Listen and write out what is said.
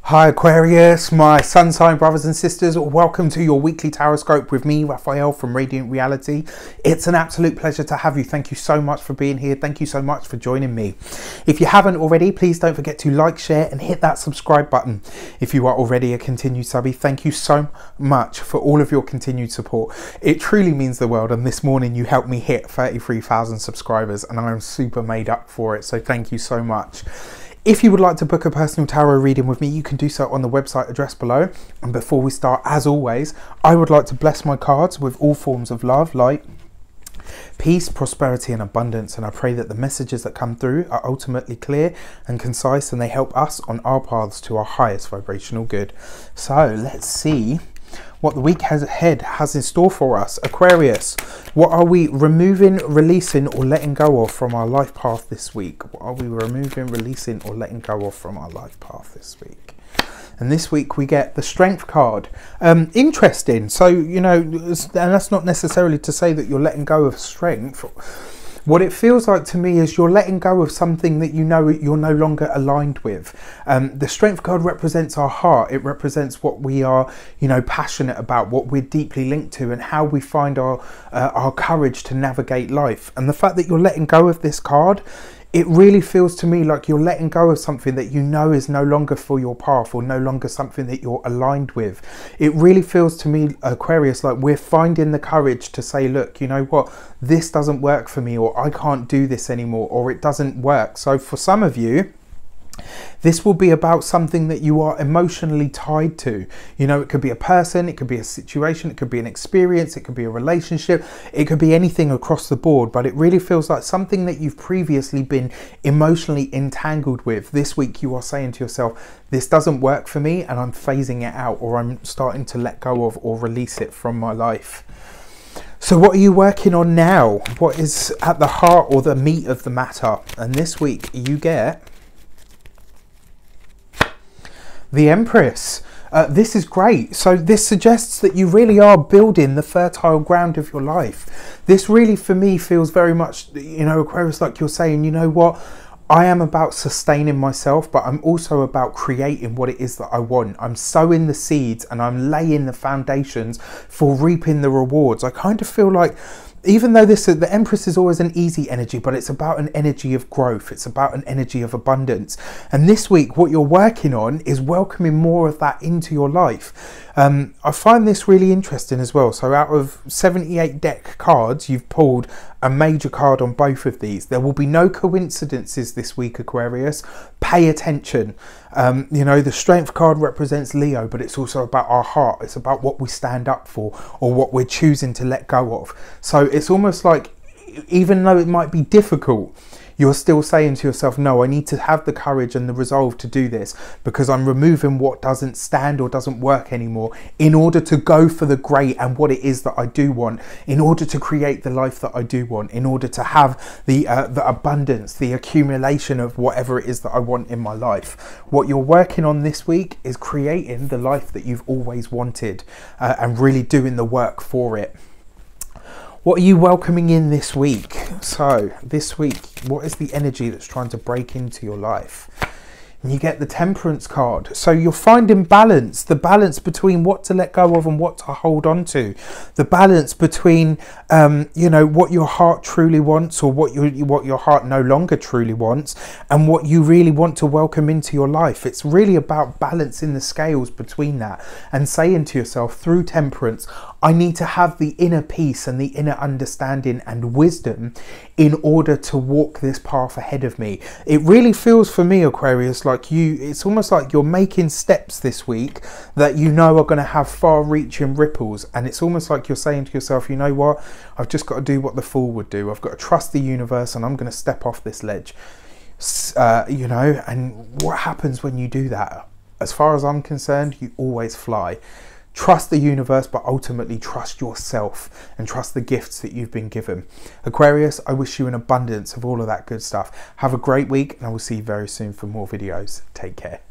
Hi Aquarius, my sun sign brothers and sisters, welcome to your weekly taroscope with me, Raphael from Reydiant Reality. It's an absolute pleasure to have you. Thank you so much for being here. Thank you so much for joining me. If you haven't already, please don't forget to like, share and hit that subscribe button. If you are already a continued subby, thank you so much for all of your continued support. It truly means the world, and this morning you helped me hit 33,000 subscribers and I am super made up for it, so thank you so much. If you would like to book a personal tarot reading with me, you can do so on the website address below. And before we start, as always, I would like to bless my cards with all forms of love, light, peace, prosperity and abundance. And I pray that the messages that come through are ultimately clear and concise, and they help us on our paths to our highest vibrational good. So let's see what the week ahead has in store for us. Aquarius, what are we removing, releasing or letting go of from our life path this week? What are we removing, releasing or letting go of from our life path this week? And this week we get the Strength card. Interesting. So, you know, and that's not necessarily to say that you're letting go of strength. What it feels like to me is you're letting go of something that you know you're no longer aligned with. The Strength card represents our heart. It represents what we are, you know, passionate about, what we're deeply linked to, and how we find our courage to navigate life. And the fact that you're letting go of this card, it really feels to me like you're letting go of something that you know is no longer for your path or no longer something that you're aligned with. It really feels to me, Aquarius, like we're finding the courage to say, look, you know what, this doesn't work for me, or I can't do this anymore, or it doesn't work. So for some of you, this will be about something that you are emotionally tied to. You know, it could be a person, it could be a situation, it could be an experience, it could be a relationship, it could be anything across the board, but it really feels like something that you've previously been emotionally entangled with. This week you are saying to yourself, this doesn't work for me and I'm phasing it out, or I'm starting to let go of or release it from my life. So what are you working on now? What is at the heart or the meat of the matter? And this week you get the Empress. This is great. So this suggests that you really are building the fertile ground of your life. This really, for me, feels very much, you know, Aquarius, like you're saying, you know what, I am about sustaining myself, but I'm also about creating what it is that I want. I'm sowing the seeds and I'm laying the foundations for reaping the rewards. I kind of feel like, even though the Empress is always an easy energy, but it's about an energy of growth. It's about an energy of abundance. And this week, what you're working on is welcoming more of that into your life. I find this really interesting as well. So out of 78 deck cards, you've pulled a major card on both of these. There will be no coincidences this week, Aquarius. Pay attention. You know, the Strength card represents Leo, but it's also about our heart. It's about what we stand up for or what we're choosing to let go of. So it's almost like, even though it might be difficult, you're still saying to yourself, no, I need to have the courage and the resolve to do this, because I'm removing what doesn't stand or doesn't work anymore in order to go for the great and what it is that I do want, in order to create the life that I do want, in order to have the abundance, the accumulation of whatever it is that I want in my life. What you're working on this week is creating the life that you've always wanted, and really doing the work for it. What are you welcoming in this week? So this week, what is the energy that's trying to break into your life? And you get the Temperance card. So you're finding balance, the balance between what to let go of and what to hold on to. The balance between, you know, what your heart truly wants, or what your heart no longer truly wants, and what you really want to welcome into your life. It's really about balancing the scales between that and saying to yourself, through Temperance, I need to have the inner peace and the inner understanding and wisdom in order to walk this path ahead of me. It really feels for me, Aquarius, like it's almost like you're making steps this week that you know are going to have far-reaching ripples, and it's almost like you're saying to yourself, you know what, I've just got to do what the fool would do. I've got to trust the universe and I'm going to step off this ledge. You know, and what happens when you do that? As far as I'm concerned, you always fly. Trust the universe, but ultimately trust yourself and trust the gifts that you've been given. Aquarius, I wish you an abundance of all of that good stuff. Have a great week, and I will see you very soon for more videos. Take care.